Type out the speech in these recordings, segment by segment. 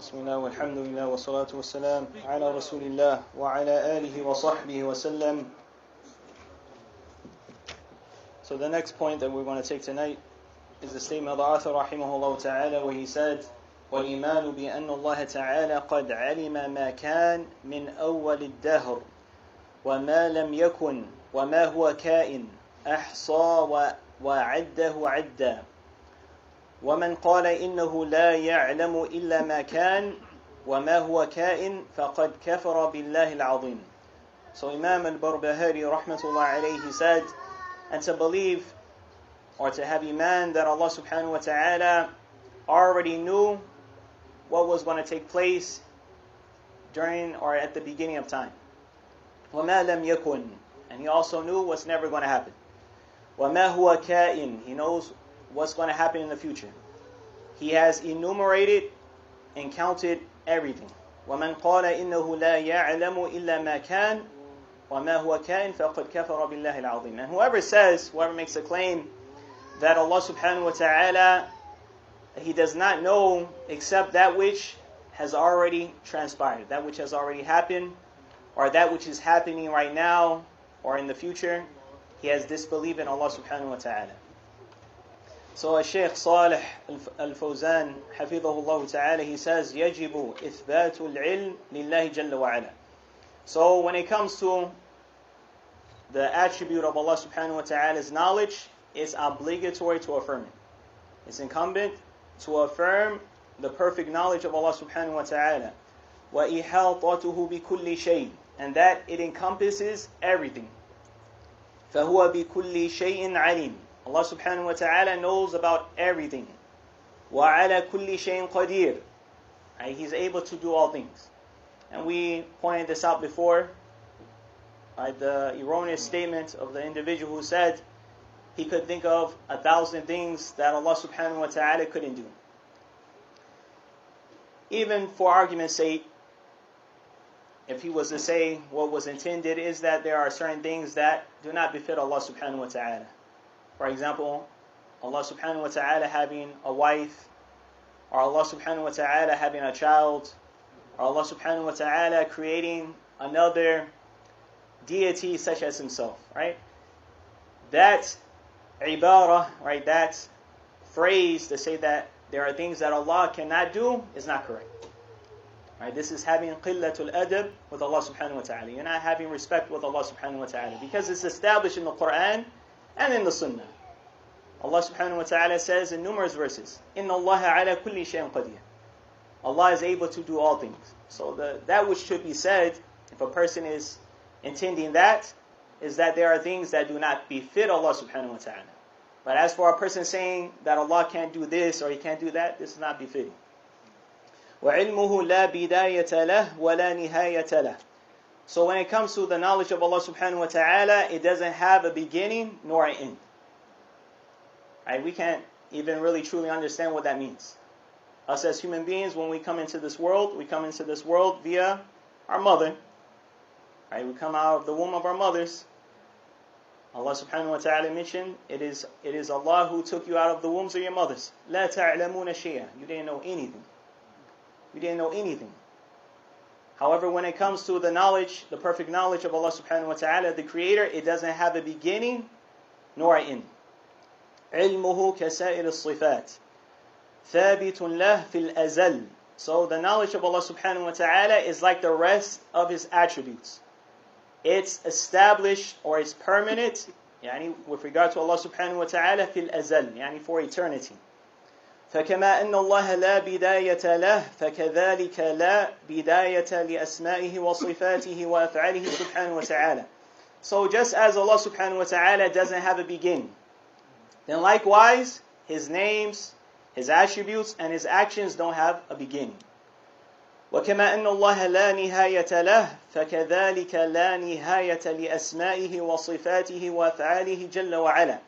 Bismillah walhamdulillah wa salatu wa salam ala rasulillah wa ala alihi wa sahbihi wa sallam. So the next point that we're going to take tonight is the statement of the author rahimahullah ta'ala, where he said, وَالْإِيمَانُ بِأَنَّ اللَّهَ تَعَالَى قَدْ عَلِمَ مَا كَانَ مِنْ أَوَّلِ الدَّهْرِ وَمَا لَمْ يَكُنْ وَمَا هُوَ كَائِنٌ أَحْصَى وَعَدَّهُ عَدًّا ومن قال إنه لا يعلم إلا ما كان وما هو كائن فقد كفر بالله العظيم. So Imam al-Barbahārī rahmatullah alayhi, he said, and to believe or to have iman that Allah subhanahu wa ta'ala already knew what was going to take place during or at the beginning of time. وَمَا لَمْ يَكُنْ, and he also knew what's never going to happen. وَمَا هُوَ كَائِن, he knows what's going to happen in the future. He has enumerated and counted everything. وَمَنْ قَالَ إِنَّهُ لَا يَعْلَمُ إِلَّا مَا كَانَ وَمَا هُوَ كَائِن فَقَدْ كَفَرَ بِاللَّهِ الْعَظِيمِ. And whoever makes a claim that Allah subhanahu wa ta'ala, he does not know except that which has already transpired, that which has already happened, or that which is happening right now or in the future, he has disbelieved in Allah subhanahu wa ta'ala. So Shaykh Salih al-Fawzan hafidhahullah ta'ala, he says, يَجِبُ إِثْبَاتُ الْعِلْمِ لِلَّهِ جَلَّ وَعَلَى. So when it comes to the attribute of Allah subhanahu wa ta'ala's knowledge, it's obligatory to affirm it. It's incumbent to affirm the perfect knowledge of Allah subhanahu wa ta'ala. وَإِحَاطَتُهُ بِكُلِّ شَيْءٍ, and that it encompasses everything. فَهُوَ بِكُلِّ شَيْءٍ عَلِيمٌ, Allah subhanahu wa ta'ala knows about everything. وَعَلَى كُلِّ شَيْءٍ قَدِيرٌ, he's able to do all things. And we pointed this out before, the erroneous statement of the individual who said he could think of 1,000 things that Allah subhanahu wa ta'ala couldn't do. Even for argument's sake, if he was to say what was intended is that there are certain things that do not befit Allah subhanahu wa ta'ala. For example, Allah subhanahu wa ta'ala having a wife, or Allah subhanahu wa ta'ala having a child, or Allah subhanahu wa ta'ala creating another deity such as himself, right? That ibarah, right, that phrase to say that there are things that Allah cannot do is not correct. Right? This is having qillatul adab with Allah subhanahu wa ta'ala. You're not having respect with Allah subhanahu wa ta'ala, because it's established in the Quran and in the Sunnah. Allah subhanahu wa ta'ala says in numerous verses, إِنَّ اللَّهَ عَلَى كُلِّ شَيْءٍ قَدِيرٌ, Allah is able to do all things. So that which should be said, if a person is intending that, is that there are things that do not befit Allah subhanahu wa ta'ala. But as for a person saying that Allah can't do this or He can't do that, this is not befitting. وَعِلْمُهُ لَا بِدَايَةَ لَهُ وَلَا نِهَايَةَ لَهُ. So when it comes to the knowledge of Allah subhanahu wa ta'ala, it doesn't have a beginning nor an end. Right? We can't even really truly understand what that means. Us as human beings, when we come into this world, we come into this world via our mother. Right? We come out of the womb of our mothers. Allah subhanahu wa ta'ala mentioned, it is Allah who took you out of the wombs of your mothers. لَا تَعْلَمُونَ شَيْئًا. You didn't know anything. You didn't know anything. However, when it comes to the knowledge, the perfect knowledge of Allah subhanahu wa ta'ala, the Creator, it doesn't have a beginning nor an end. عِلْمُهُ كَسَائِرِ الصِّفَاتِ ثَابِتٌ لَهُ فِي الْأَزَلِ. So the knowledge of Allah subhanahu wa ta'ala is like the rest of His attributes. It's established or it's permanent, with regard to Allah subhanahu wa ta'ala, فِي الْأَزَلِ, for eternity. فكما أن الله لا بداية له فكذلك لا بداية لأسمائه وصفاته وأفعاله سبحانه وتعالى. So just as Allah subhanahu wa ta'ala doesn't have a beginning, then likewise His names, His attributes, and His actions don't have a beginning. وكما أن الله لا نهاية له فكذلك لا نهاية لأسمائه وصفاته وأفعاله جل وعلا.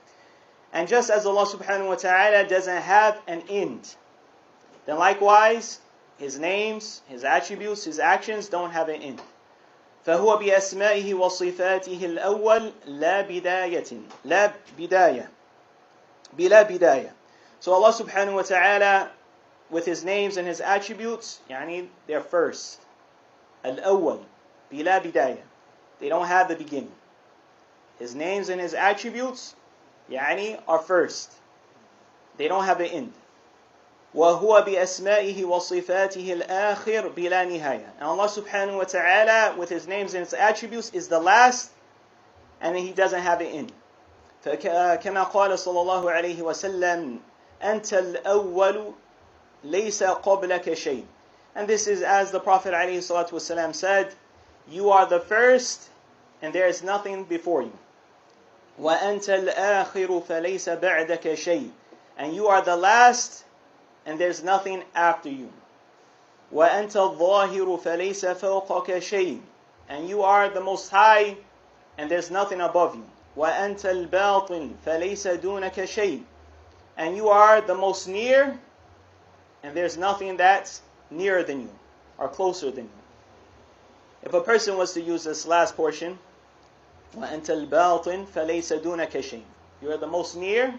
And just as Allah subhanahu wa ta'ala doesn't have an end, then likewise His names, His attributes, His actions don't have an end. فهو بأسمائه وصفاته الأول لا بداية بلا بداية. So Allah subhanahu wa ta'ala with His names and His attributes, يعني they're first. Al-awwal, bila bidaya. They don't have the beginning. His names and His attributes, يعني are first. They don't have an end. وَهُوَ بِأَسْمَائِهِ وَصِفَاتِهِ الْآخِرِ بِلَا نِهَايَةٍ. And Allah subhanahu wa ta'ala, with His names and His attributes, is the last, and He doesn't have an end. فَكَمَا قَالَ صَلَى اللَّهُ عَلَيْهِ وَسَلَّمَ أَنْتَ الْأَوَّلُ لَيْسَ قَبْلَكَ شَيْءٍ. And this is as the Prophet alayhi salatu wasalam said, you are the first, and there is nothing before you. وَأَنْتَ الْآخِرُ فَلَيْسَ بَعْدَكَ شَيْءٍ. And you are the last, and there's nothing after you. وَأَنْتَ الظَّاهِرُ فَلَيْسَ فَوْقَكَ شَيْءٍ. And you are the most high, and there's nothing above you. وَأَنْتَ الْبَاطِنُ فَلَيْسَ دُونَكَ شَيْءٍ. And you are the most near, and there's nothing that's nearer than you, or closer than you. If a person was to use this last portion, وَأَنْتَ الْبَاطِنُ فَلَيْسَ دُونَكَ شَيْءٍ. You are the most near,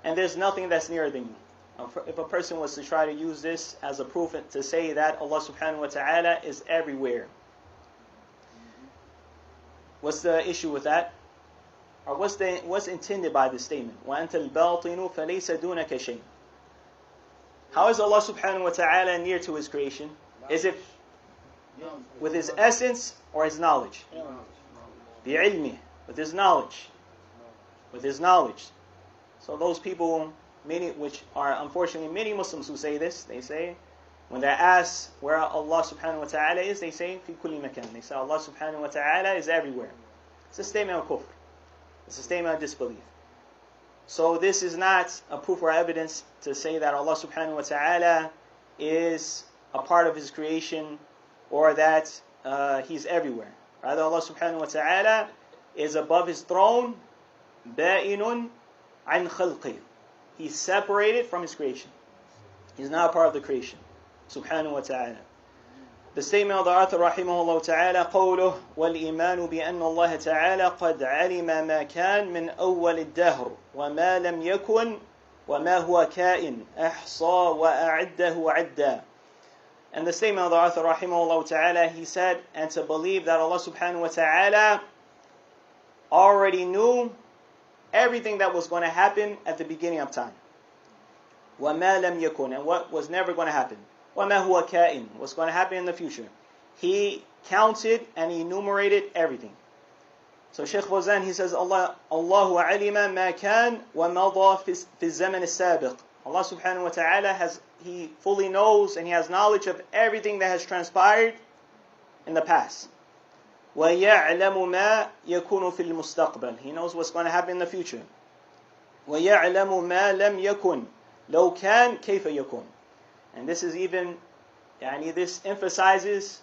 and there's nothing that's nearer than you. If a person was to try to use this as a proof to say that Allah subhanahu wa ta'ala is everywhere, what's the issue with that? Or what's intended by this statement? وَأَنْتَ الْبَاطِنُ فَلَيْسَ دُونَكَ شَيْءٍ. How is Allah subhanahu wa ta'ala near to His creation? Is it with His essence or His knowledge? بِعِلْمِهِ, with His knowledge. With His knowledge. So those people, many, which are unfortunately many Muslims who say this, they say, when they're asked where Allah subhanahu wa ta'ala is, they say, فِي كُلِّ مَكَانٍ. They say Allah subhanahu wa ta'ala is everywhere. It's a statement of kufr. It's a statement of disbelief. So this is not a proof or evidence to say that Allah subhanahu wa ta'ala is a part of His creation or that He's everywhere. Rather, Allah subhanahu wa ta'ala is above His throne, ba'inun an khalqih. He's separated from His creation. He's not a part of the creation. Subhanahu wa ta'ala. The statement of the author rahimahullah ta'ala, قوله والإيمان بأن الله تعالى قد علم ما كان من أول الدهر وما لم يكن وما هو كائن أحصى وأعده عدا. And the statement of the author rahimahullah ta'ala, he said, and to believe that Allah subhanahu wa ta'ala already knew everything that was going to happen at the beginning of time. وَمَا لَمْ يَكُنْ, and what was never going to happen. وَمَا هُوَ كَائِنٌ, what's going to happen in the future. He counted and he enumerated everything. So Shaykh Fawzan, he says, Allahu alima ma kan wa mada fi zaman as-sabiq. Allah subhanahu wa ta'ala He fully knows and He has knowledge of everything that has transpired in the past. وَيَعْلَمُ مَا يَكُونُ فِي الْمُسْتَقْبَلِ. He knows what's going to happen in the future. وَيَعْلَمُ مَا لَمْ يَكُنْ لَوْ كَانْ كَيْفَ يَكُنْ. And this is even, this emphasizes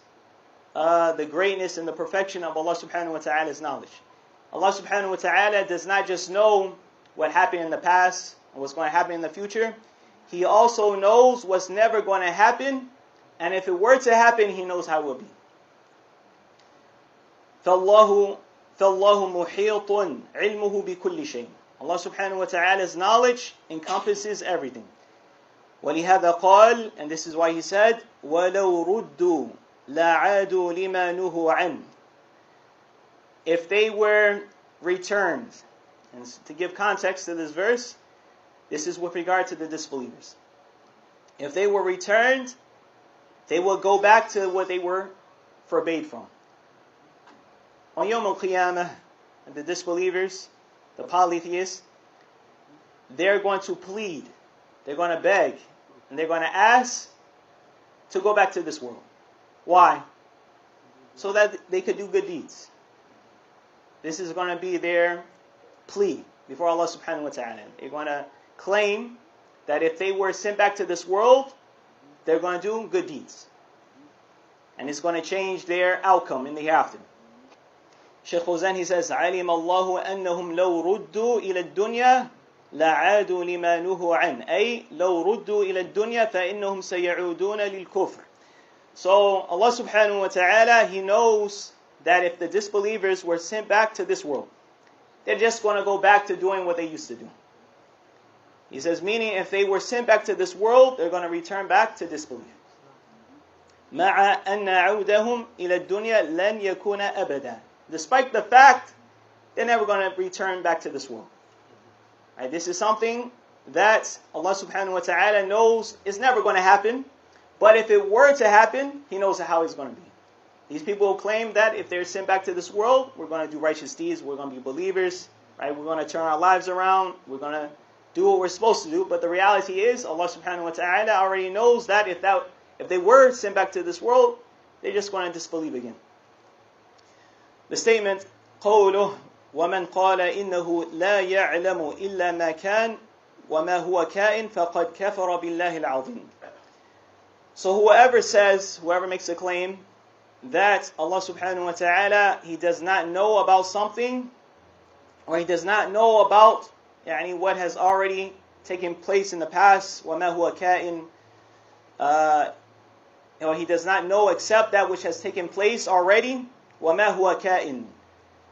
the greatness and the perfection of Allah subhanahu wa ta'ala's knowledge. Allah subhanahu wa ta'ala does not just know what happened in the past and what's going to happen in the future. He also knows what's never going to happen, and if it were to happen, He knows how it will be. فَاللَّهُ مُحِيطٌ عِلْمُهُ بِكُلِّ شَيْءٍ. Allah subhanahu wa ta'ala's knowledge encompasses everything. وَلِهَذَا قَالَ, and this is why He said, وَلَوْ رُدُّوا لَعَادُوا لِمَا نُهُوا عَنْهُ. If they were returned, and to give context to this verse, this is with regard to the disbelievers. If they were returned, they will go back to what they were forbade from. On Yawm al-Qiyamah, the disbelievers, the polytheists, they're going to plead, they're going to beg, and they're going to ask to go back to this world. Why? So that they could do good deeds. This is going to be their plea before Allah subhanahu wa ta'ala. They're going to claim that if they were sent back to this world, they're going to do good deeds. And it's going to change their outcome in the hereafter. Shaykh Fawzan, he says, عَلِمَ اللَّهُ أَنَّهُمْ لَوْ رُدُّوا إِلَى الدُّنْيَا لَعَادُوا لِمَا نُهُوا عَنْهُ. أي لَوْ رُدُّوا إِلَى الدُّنْيَا فَإِنَّهُمْ سَيَعُودُونَ لِلْكُفْرِ. So Allah subhanahu wa ta'ala, He knows that if the disbelievers were sent back to this world, they're just going to go back to doing what they used to do. He says, meaning if they were sent back to this world, they're going to return back to disbelief. مع أن عودهم إلى الدنيا لن يكون أبدا. Despite the fact they're never going to return back to this world. Right? This is something that Allah subhanahu wa ta'ala knows is never going to happen. But if it were to happen, He knows how it's going to be. These people claim that if they're sent back to this world, we're going to do righteous deeds, we're going to be believers, right? We're going to turn our lives around, we're going to do what we're supposed to do. But the reality is, Allah subhanahu wa ta'ala already knows that if they were sent back to this world, they're just going to disbelieve again. The statement, قوله ومن قال إنه لا يعلم إلا ما كان وما هو كائن فقد كفر بالله العظيم. So whoever makes a claim that Allah subhanahu wa ta'ala, He does not know about something, or He does not know about what has already taken place in the past, وَمَا هُوَ كَائِن, He does not know except that which has taken place already, وَمَا هُوَ كَائِن,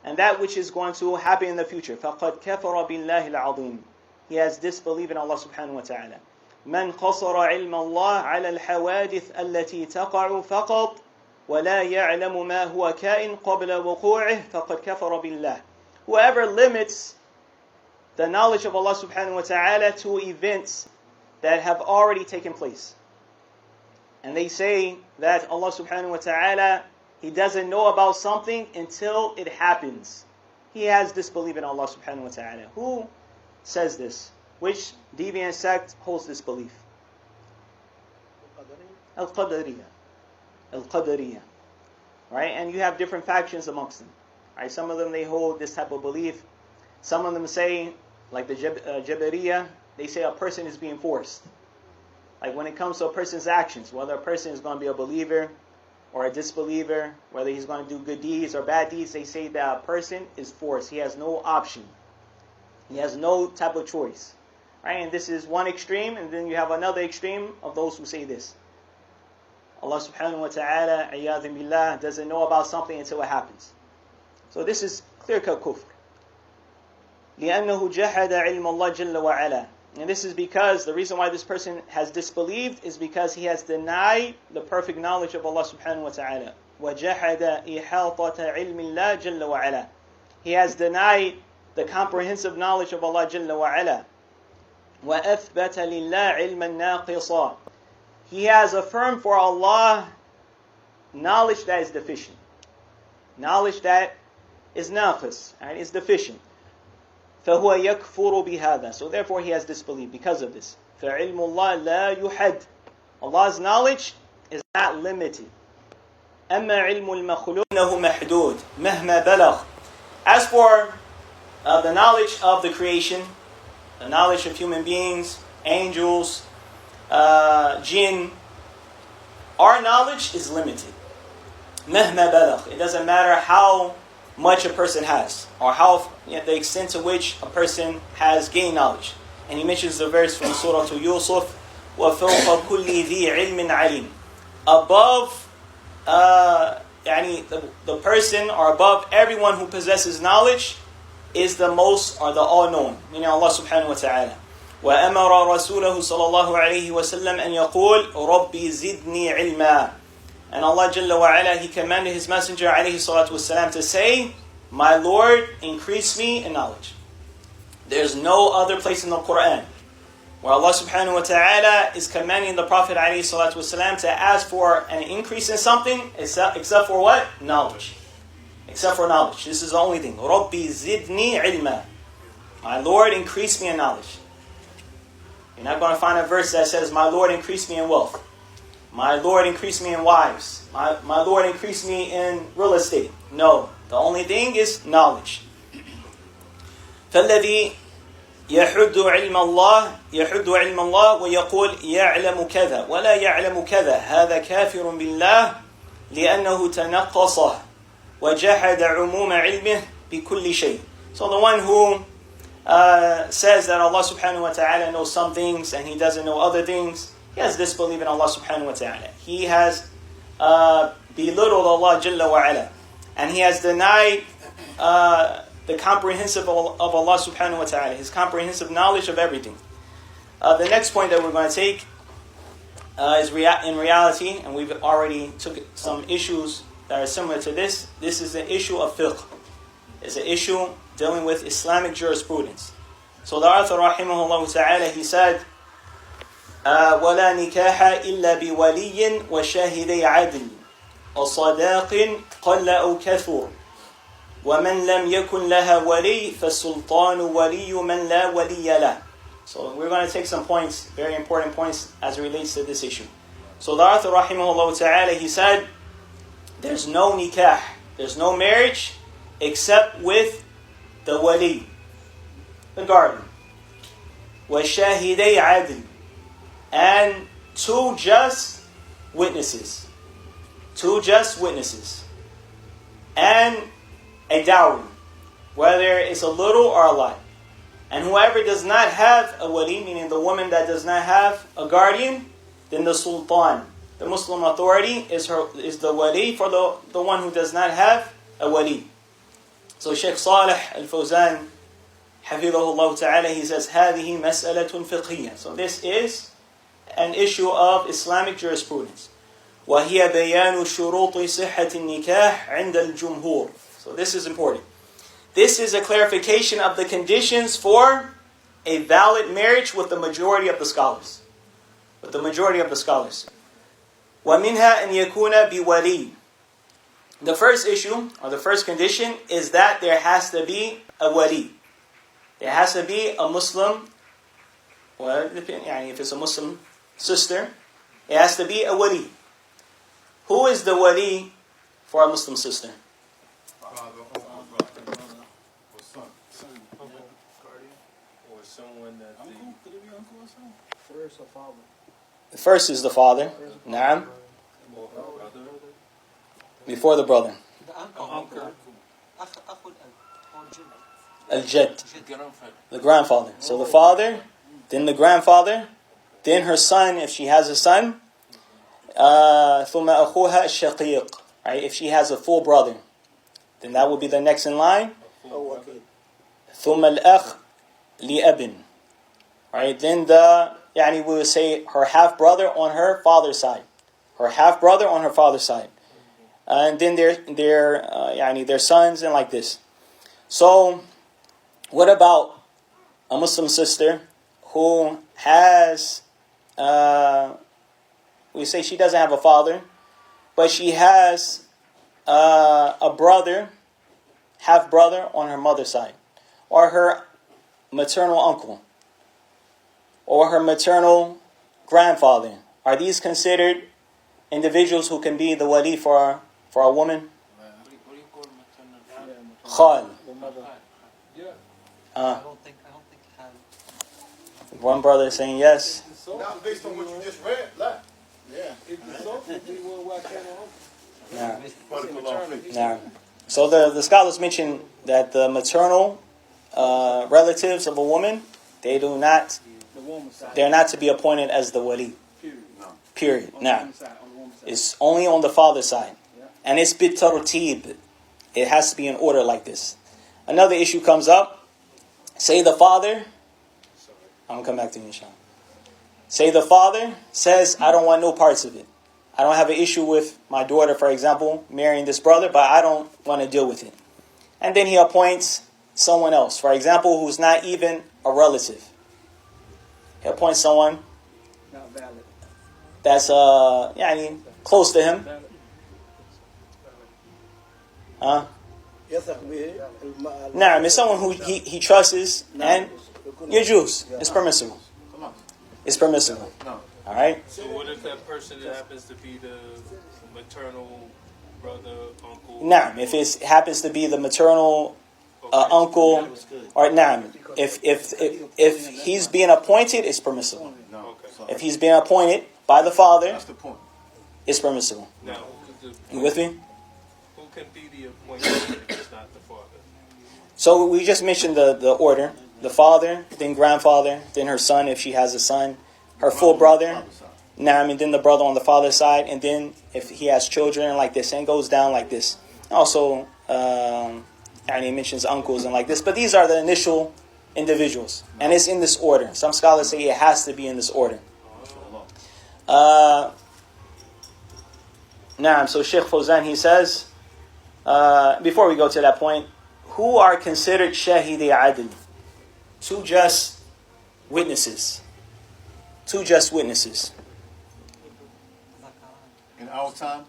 and that which is going to happen in the future. فَقَدْ كَفَرَ بِاللَّهِ الْعَظِيمِ. He has disbelieved in Allah subhanahu wa ta'ala. مَنْ قَصَرَ عِلْمَ اللَّهِ عَلَى الْحَوَادِثِ الَّتِي تَقَعُ فَقَطْ وَلَا يَعْلَمُ مَا هُوَ كَائِن قَبْلَ وُقُوعِهِ فَقَدْ كَفَرَ بِاللَّهِ. Whoever limits the knowledge of Allah subhanahu wa ta'ala to events that have already taken place, and they say that Allah subhanahu wa ta'ala, He doesn't know about something until it happens, he has disbelieved in Allah subhanahu wa ta'ala. Who says this? Which deviant sect holds this belief? Al-Qadariyah. Al-Qadariyah. Right? And you have different factions amongst them. Right? Some of them, they hold this type of belief. Some of them say, like the Jabariyah, they say a person is being forced. Like when it comes to a person's actions, whether a person is going to be a believer or a disbeliever, whether he's going to do good deeds or bad deeds, they say that a person is forced. He has no option. He has no type of choice. Right? And this is one extreme, and then you have another extreme of those who say this. Allah subhanahu wa ta'ala, a'yadhin billah, doesn't know about something until it happens. So this is clear-cut kufr. لِأَنَّهُ جَحَدَ عِلْمَ اللَّهِ جَلَّ وَعَلَى. And this is because, the reason why this person has disbelieved is because he has denied the perfect knowledge of Allah subhanahu wa ta'ala. وَجَحَدَ إِحَاطَةَ عِلْمِ اللَّهِ جَلَّ وَعَلَى. He has denied the comprehensive knowledge of Allah jalla wa'ala. وَأَثْبَتَ لِلَّهِ عِلْمًا نَاقِصًا. He has affirmed for Allah knowledge that is deficient. Knowledge that is naqis, and is deficient. فَهُوَ يَكْفُرُ بِهَذَا. So therefore he has disbelieved because of this. فَعِلْمُ اللَّهِ لَا يُحَدْ. Allah's knowledge is not limited. أَمَّا عِلْمُ الْمَخْلُوقِ إِنَّهُ مَحْدُودٌ مَهْمَا بَلَغْ. As for the knowledge of the creation, the knowledge of human beings, angels, jinn, our knowledge is limited. مَهْمَا بَلَغْ. It doesn't matter how much a person has, or how the extent to which a person has gained knowledge. And he mentions the verse from Surah Yusuf, وَفَوْقَ كُلِّ ذِي عِلْمٍ عَلِيمٍ. Above the person, or above everyone who possesses knowledge, is the most, or the all-knowing, meaning Allah subhanahu wa ta'ala. وَأَمَرَ رَسُولَهُ صَلَى اللَّهُ عَلَيْهِ وَسَلَّمْ أَنْ يَقُولْ رَبِّي زِدْنِي عِلْمًا. And Allah Jalla wa'ala, He commanded His Messenger alayhi salatu wasalam to say, my Lord, increase me in knowledge. There's no other place in the Quran where Allah subhanahu wa ta'ala is commanding the Prophet alayhi salatu wasalam to ask for an increase in something except for what? Knowledge. Except for knowledge. This is the only thing. Rabbi zidni ilma. My Lord, increase me in knowledge. You're not going to find a verse that says, my Lord, increase me in wealth. My Lord, increase me in wives. My Lord, increase me in real estate. No. The only thing is knowledge. فَالَّذِي يَحُدُّ عِلْمَ اللَّهِ وَيَقُولْ يَعْلَمُ كَذَا وَلَا يَعْلَمُ كَذَا هَذَا كَافِرٌ بِاللَّهِ لِأَنَّهُ تَنَقَّصَهُ وَجَحَدَ عُمُومَ عِلْمِهِ بِكُلِّ شَيْءٍ. So the one who says that Allah subhanahu wa ta'ala knows some things and He doesn't know other things, he has disbelieved in Allah subhanahu wa ta'ala. He has belittled Allah jalla wa ala. And he has denied the comprehensive of Allah subhanahu wa ta'ala, His comprehensive knowledge of everything. The next point that we're going to take is in reality, and we've already took some issues that are similar to this. This is an issue of fiqh. It's an issue dealing with Islamic jurisprudence. So the author, rahimahullah ta'ala, he said, وَلَا نِكَاحَ إِلَّا بِوَلِيٍّ وَشَاهِدَيْ عَدْلٍ وَصَدَاقٍ قَلَّ أَوْ كَثُرٍ وَمَنْ لَمْ يَكُنْ لَهَا وَلِيٌّ فَالسُّلْطَانُ وَلِيُّ مَنْ لَا وَلِيَّ لَهُ. So we're going to take some points, very important points, as it relates to this issue. So the author, rahimahullah ta'ala, he said, there's no nikah, there's no marriage, except with the wali, the guardian. وَشَاهِدَيْ عَدْلٍ, and two just witnesses. Two just witnesses. And a dowry, whether it's a little or a lot. And whoever does not have a wali, meaning the woman that does not have a guardian, then the sultan, the Muslim authority, is the wali for the one who does not have a wali. So Shaykh Salih al-Fawzan, Hafidhahullah ta'ala, he says, هذه مسألة فقهية. So this is an issue of Islamic jurisprudence. وهي بيان شروط صحة النكاح عند الجمهور. So this is important. This is a clarification of the conditions for a valid marriage with the majority of the scholars. With the majority of the scholars. وَمِنْهَا أَنْ يَكُونَ بِوَلِيٍّ. The first issue, or the first condition, is that there has to be a wali. There has to be a Muslim, well, if it's a Muslim sister, it has to be a wali. Who is the wali for a Muslim sister? Father or son. Or someone that uncle? Could it be uncle or son? First or father? The first is the father. Naam. or brother. Before the brother. The uncle. Al-Jad. The grandfather. So the father, then the grandfather, then her son, if she has a son. ثُمَّ أَخُوهَا الشَّقِيقِ. Right? If she has a full brother, then that would be the next in line. ثُمَّ الْأَخْ لِأَبٍ. Right? Then we would say her half-brother on her father's side. Her half-brother on her father's side. And then their sons and like this. So, what about a Muslim sister who has, we say she doesn't have a father, but she has a brother, half-brother on her mother's side, or her maternal uncle, or her maternal grandfather? Are these considered individuals who can be the wali for a woman? Khal. I don't think One brother is saying yes. Not based on what you just read. yeah. If it's so, we will work Nah. So the scholars mention that the maternal relatives of a woman, they're not to be appointed as the wali. Period. Nah. It's only on the father's side. And it's bitartib. It has to be in order like this. Another issue comes up. Say the father, I'm going to come back to you, inshallah. Say the father says, I don't want no parts of it. I don't have an issue with my daughter, for example, marrying this brother, but I don't want to deal with it. And then he appoints someone else, for example, who's not even a relative. He appoints someone not valid. That's close to him. Nah, it's someone who he trusts and يجوز. It's permissible. It's permissible. Alright? So what if that person happens to be the maternal brother, uncle? Nah, if it happens to be the maternal uncle, or nah, if he's being appointed, it's permissible. If he's being appointed by the father, it's permissible. Now, you with me? Who can be the appointed if it's not the father? So we just mentioned the order. The father, then grandfather, then her son if she has a son, her full brother, then the brother on the father's side, and then if he has children like this, and it goes down like this. Also, he mentions uncles and like this. But these are the initial individuals. And it's in this order. Some scholars say it has to be in this order. So Sheikh Fawzan, he says, before we go to that point, who are considered shahidi adl? Two just witnesses. Two just witnesses. In our time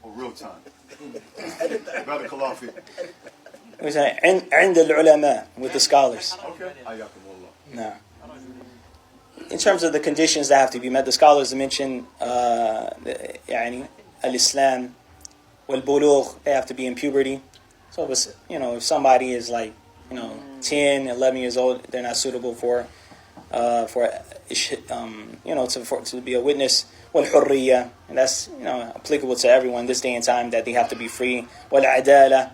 or real time? Brother Kalafi. We say عند العلماء, with the scholars. Okay. Ayakumullah. No. In terms of the conditions that have to be met, the scholars mention يعني al-Islam wal-bulugh, they have to be in puberty. So if somebody is like 10, 11 years old, they're not suitable for to be a witness. Wal-hurriya, and that's applicable to everyone this day and time, that they have to be free. Wal-adala,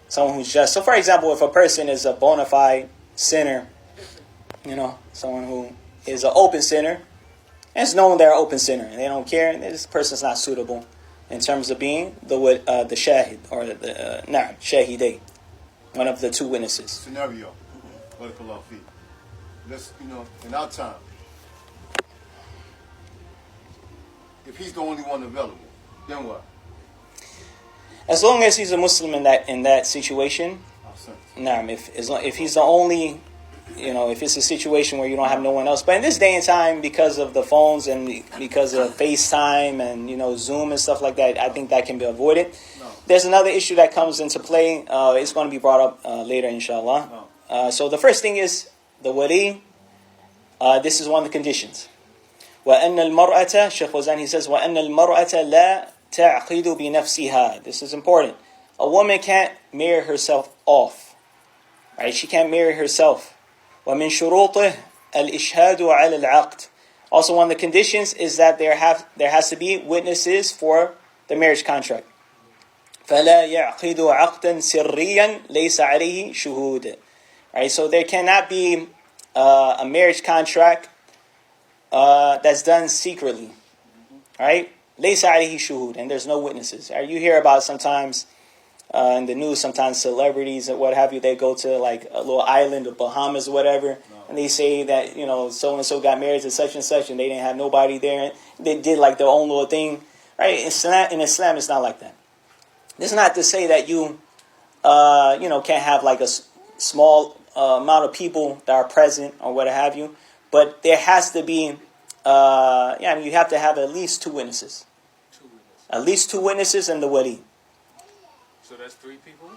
someone who's just. So for example, if a person is a bona fide sinner, someone who is an open sinner, and it's known they're an open sinner, and they don't care, and this person's not suitable in terms of being the shahid, or the shahiday, one of the two witnesses. Scenario. Brother Kalafi. Let's, in our time, if he's the only one available, then what? As long as he's a Muslim in that situation, if he's the only, if it's a situation where you don't have no one else. But in this day and time, because of the phones and because of FaceTime and Zoom and stuff like that, I think that can be avoided. No. There's another issue that comes into play. It's going to be brought up later, inshallah. No. So the first thing is the wali. This is one of the conditions. وأن المرأة, Shaykh Fawzan, he says, وأن المرأة لا تعقد بنفسها. This is important. A woman can't marry herself off. Right? She can't marry herself. ومن شروطه الإشهاد على العقد. Also, one of the conditions is that there has to be witnesses for the marriage contract. فلا يعقد عقدا سريا ليس عليه شهود. Right? So there cannot be a marriage contract that's done secretly, right? ليس عليه شهود, and there's no witnesses. You hear about sometimes in the news, sometimes celebrities and what have you, they go to like a little island of Bahamas or whatever, and they say that so and so got married to such and such, and they didn't have nobody there. They did like their own little thing, right? In Islam, it's not like that. This is not to say that you can't have like a small amount of people that are present or what have you. But there has to be, you have to have at least two witnesses. At least two witnesses and the wali. So that's three people?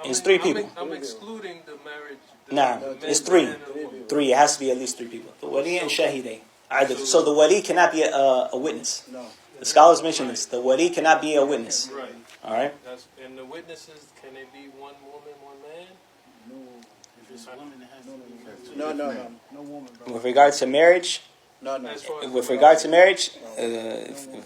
It's three people. I'm excluding the marriage. It's three. Three. It has to be at least three people. The wali and shahiday. So the wali cannot be a witness. The scholars mention this. The wali cannot be a witness. Right. All right. And the witnesses, can they be one woman, one man? No woman, bro. With regard to marriage, with regard to marriage,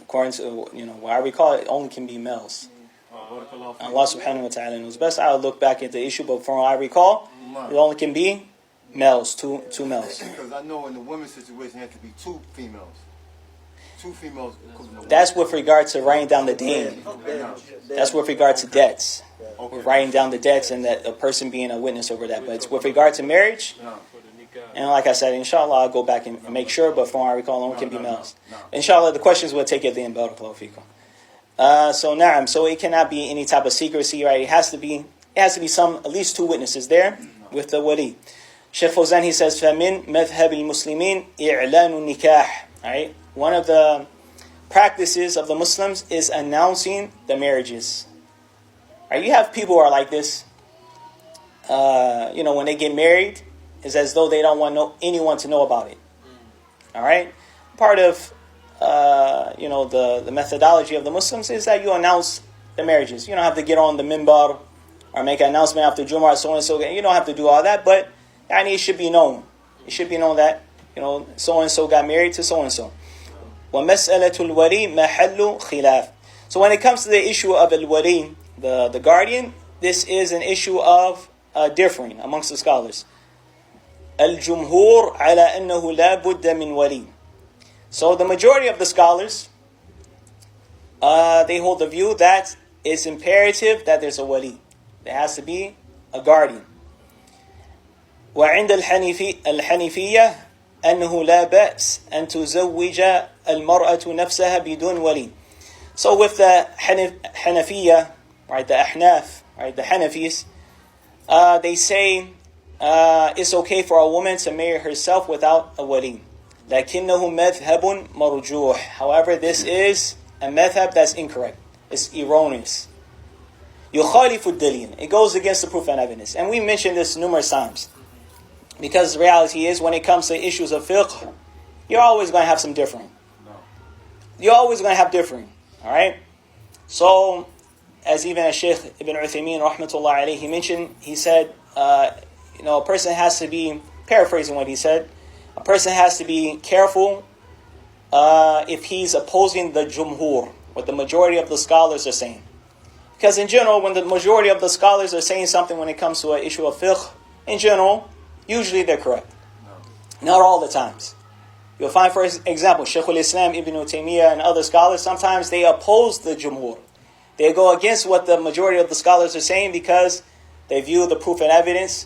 according to what I recall, it only can be males. Allah subhanahu wa ta'ala knows best. I'll look back at the issue, but from what I recall, it only can be males, two males. Because I know in the women's situation, it has to be two females. Two females. That's with regard to writing down the deen. That's with regard to debts. Okay. We're writing down the debts and that a person being a witness over that. But it's with regard to marriage, and like I said, inshallah, I'll go back and make sure, but from what I recall, only can be males. Inshallah, the questions we'll take at the end. Barakallahu feekum. So it cannot be any type of secrecy, right? It has to be at least two witnesses there with the wali. Shaykh Fawzan, he says, فَمِن مَذْهَبِ الْمُسْلِمِينَ إِعْلَانُ النِّكَاحِ. Right? One of the practices of the Muslims is announcing the marriages. Right? You have people who are like this. When they get married, it's as though they don't want anyone to know about it. All right? Part of the methodology of the Muslims is that you announce the marriages. You don't have to get on the minbar or make an announcement after Jumu'ah, so and so. You don't have to do all that, but it should be known. It should be known that so and so got married to so and so. وَمَسْأَلَةُ الْوَلِي مَحَلُّ خِلَافٍ. So when it comes to the issue of al-wali, the guardian, this is an issue of differing amongst the scholars. الجمهور على أنه لا بد من ولي. So the majority of the scholars, they hold the view that it's imperative that there's a wali. There has to be a guardian. وعند الحنيفية أنه لا بأس أن تزوج المرأة نفسها بدون ولي. So with the Hanafiya, right, the Ahnaf, right, the Hanafis, they say it's okay for a woman to marry herself without a wali. لكنه مذهب مرجوح. However, this is a madhab that's incorrect. It's erroneous. يخالف الدليل. It goes against the proof and evidence. And we mentioned this numerous times. Because the reality is, when it comes to issues of fiqh, you're always going to have some differing. You're always going to have differing. Alright? So, as even as Shaykh Ibn Uthaymeen, rahmatullah alayhi, he mentioned, he said, a person has to be, paraphrasing what he said, a person has to be careful if he's opposing the jumhur, what the majority of the scholars are saying. Because in general, when the majority of the scholars are saying something when it comes to an issue of fiqh, in general, usually they're correct. Not all the times. You'll find, for example, Shaykh al-Islam, Ibn Taymiyyah, and other scholars, sometimes they oppose the jumhur. They go against what the majority of the scholars are saying because they view the proof and evidence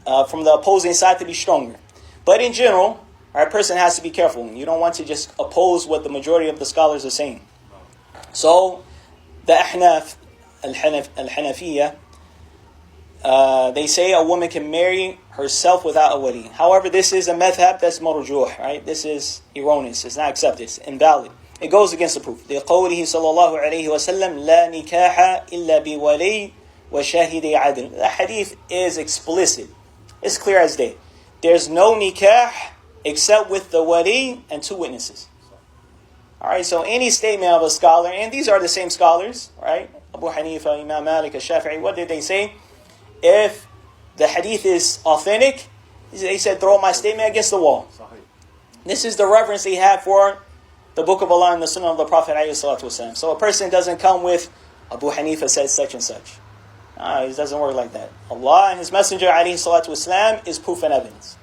from the opposing side to be stronger. But in general, a person has to be careful. You don't want to just oppose what the majority of the scholars are saying. So, the Ahnaf, al-Hanafiya, they say a woman can marry herself without a wali. However, this is a madhab that's marjuh, right? This is erroneous. It's not accepted. It's invalid. It goes against the proof. لقوله صلى الله عليه وسلم لا نكاح إلا بولي وشاهدي عدل. The hadith is explicit. It's clear as day. There's no nikah except with the wali and two witnesses. Alright, so any statement of a scholar, and these are the same scholars, right? Abu Hanifa, Imam Malik, al-Shafi'i, what did they say? If the hadith is authentic, they said, throw my statement against the wall. This is the reverence they have for the Book of Allah and the Sunnah of the Prophet ﷺ. So a person doesn't come with, Abu Hanifa said such and such. No, it doesn't work like that. Allah and His Messenger ﷺ is proof and evidence.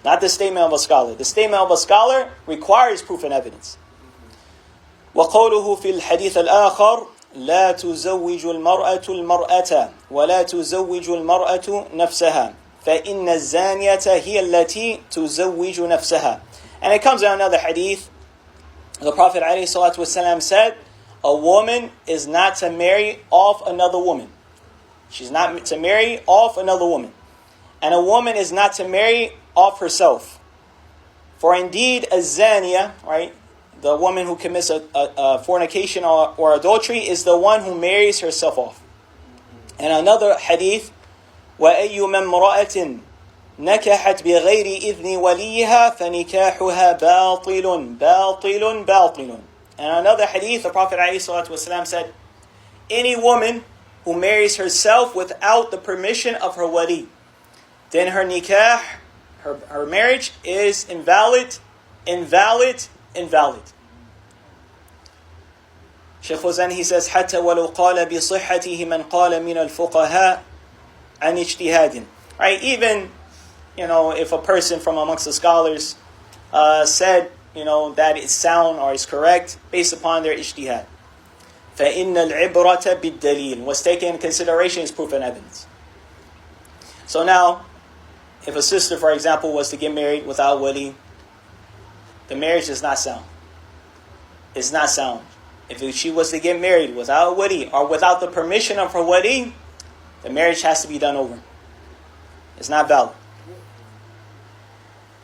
Not the statement of a scholar. The statement of a scholar requires proof and evidence. وقوله في الحديث الآخر لا تزوج المرأة المرأة ولا تزوج المرأة نفسها فإن الزانية هي التي تزوج نفسها. And it comes in another hadith. The Prophet ﷺ said, a woman is not to marry off another woman. She's not to marry off another woman. And a woman is not to marry off herself. For indeed, a zaniya, right, the woman who commits a fornication or adultery, is the one who marries herself off. And another hadith, وَأَيُّ مَمْرَأَةٍ نكحت بغير إذن وليها فنكاحها باطل باطل باطل. And another hadith, the Prophet ﷺ said, any woman who marries herself without the permission of her wali, then her nikah, her marriage is invalid, invalid, invalid. Shaykh Fawzan, he says, حتى ولو قال بصحته من قال من الفقهاء عن اجتهاد. Right, even if a person from amongst the scholars said, that it's sound or is correct based upon their ijtihad. فَإِنَّ الْعِبْرَةَ بِالدَّلِيلِ. What's taken into consideration is proof and evidence. So now, if a sister, for example, was to get married without wali, the marriage is not sound. It's not sound. If she was to get married without wali or without the permission of her wali, the marriage has to be done over. It's not valid.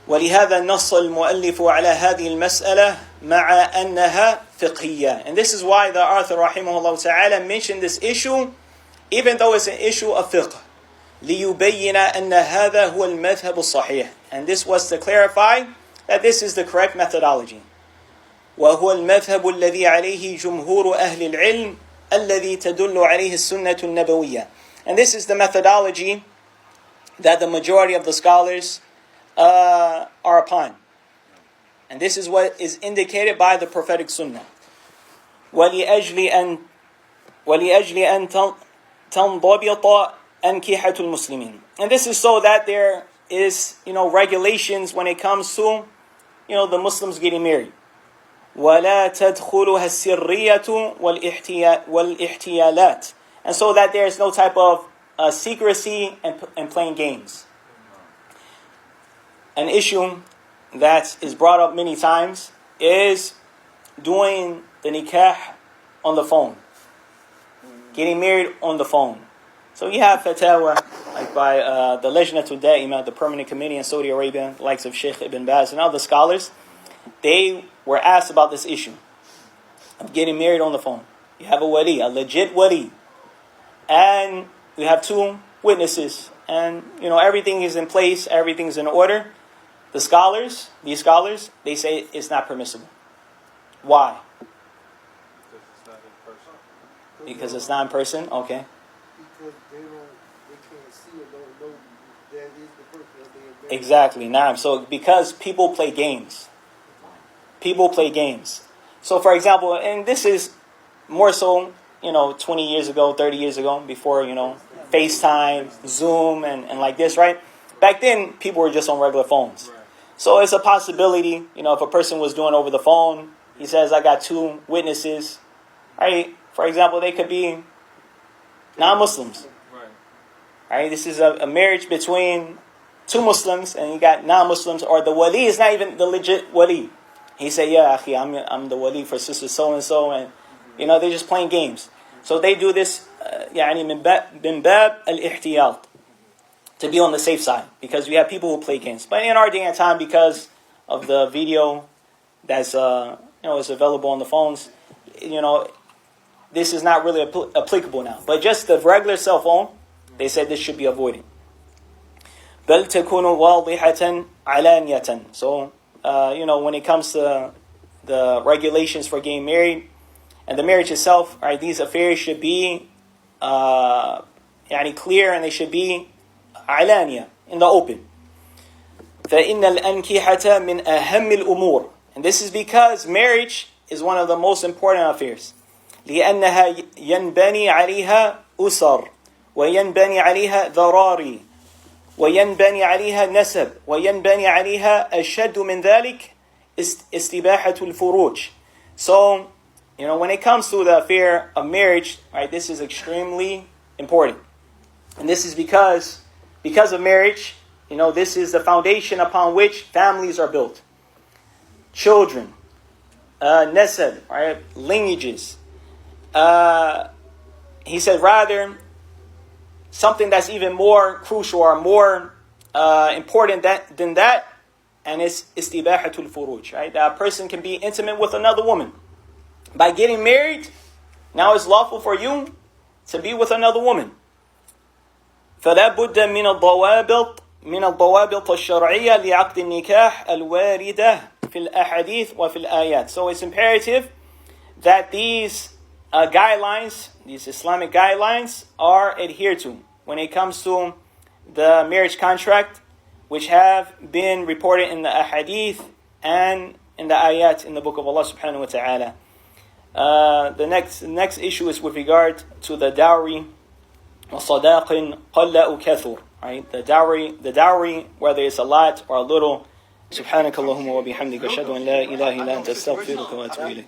ولهذا نص المؤلف على هذه المسألة مع أنها فقهية. And this is why the author rahimahullah ta'ala mentioned this issue, even though it's an issue of fiqh. ليبين أن هذا هو المذهب الصحيح. And this was to clarify that this is the correct methodology. وهو المذهب الذي عليه جمهور أهل العلم الذي تدل عليه السنة النبوية. And this is the methodology that the majority of the scholars are upon. And this is what is indicated by the prophetic sunnah. وَلِأَجْلِ أَن تَنْضَبِطَ أَنْكِحَةُ الْمُسْلِمِينَ. And this is so that there is, regulations when it comes to, the Muslims getting married. وَلَا تَدْخُلُهَا السِّرِّيَّةُ وَالْإِحْتِيَالَاتِ. and so that there is no type of secrecy and playing games. An issue that is brought up many times is doing the nikah on the phone, getting married on the phone. So you have fatwa like by the Lajnatul Da'ima, the permanent committee in Saudi Arabia, the likes of Sheikh Ibn Baz and other scholars. They were asked about this issue of getting married on the phone. You have a wali, a legit wali, and you have two witnesses, and everything is in place, everything's in order. These scholars, they say it's not permissible. Why? Because it's not in person. Okay. Because they can't see or don't know that is the person that they are. Exactly. Naam. So because people play games. So for example, and this is more so, 20 years ago, 30 years ago, before, FaceTime, Zoom, and like this, right? Back then, people were just on regular phones. So it's a possibility, if a person was doing over the phone, he says, I got two witnesses, right? For example, they could be non-Muslims. Right? This is a marriage between two Muslims, and you got non-Muslims, or the wali is not even the legit wali. He say, yeah, akhi, I'm the wali for sister so-and-so, and, they're just playing games. So they do this, min bab al-ihtiyat, to be on the safe side, because we have people who play games. But in our day and time, because of the video that's is available on the phones, this is not really applicable now. But just the regular cell phone, they said this should be avoided. بل تكون واضحة علانية. So when it comes to the regulations for getting married and the marriage itself, right, these affairs should be clear, and they should be علانية, in the open. فإن الأنكحة من أهم الأمور. And this is because marriage is one of the most important affairs. لأنها ينبني عليها أسر وينبني عليها ذراري وينبني عليها نسب وينبني عليها أشد من ذلك استباحة الفروج. So, when it comes to the affair of marriage, right, this is extremely important. And this is because of marriage, this is the foundation upon which families are built. Children, nasab, right, lineages. He said rather, something that's even more crucial or more important than that, and it's istibahatul furuj, right? That a person can be intimate with another woman. By getting married, now it's lawful for you to be with another woman. فلا بد من الضوابط الشرعية لعقد النكاح الواردة في الأحاديث وفي الآيات. So it's imperative that these guidelines, these Islamic guidelines, are adhered to when it comes to the marriage contract, which have been reported in the ahadith and in the ayat in the book of Allah subhanahu wa ta'ala. The next issue is with regard to the dowry. وَصَدَاقٍ قَلَّ أُكَثُرٍ. Right? The dowry, whether it's a lot or a little. سبحانك اللهم وبحمدك أشهد أن لا إله إلا أنت أستغفرك وأتوب إليك.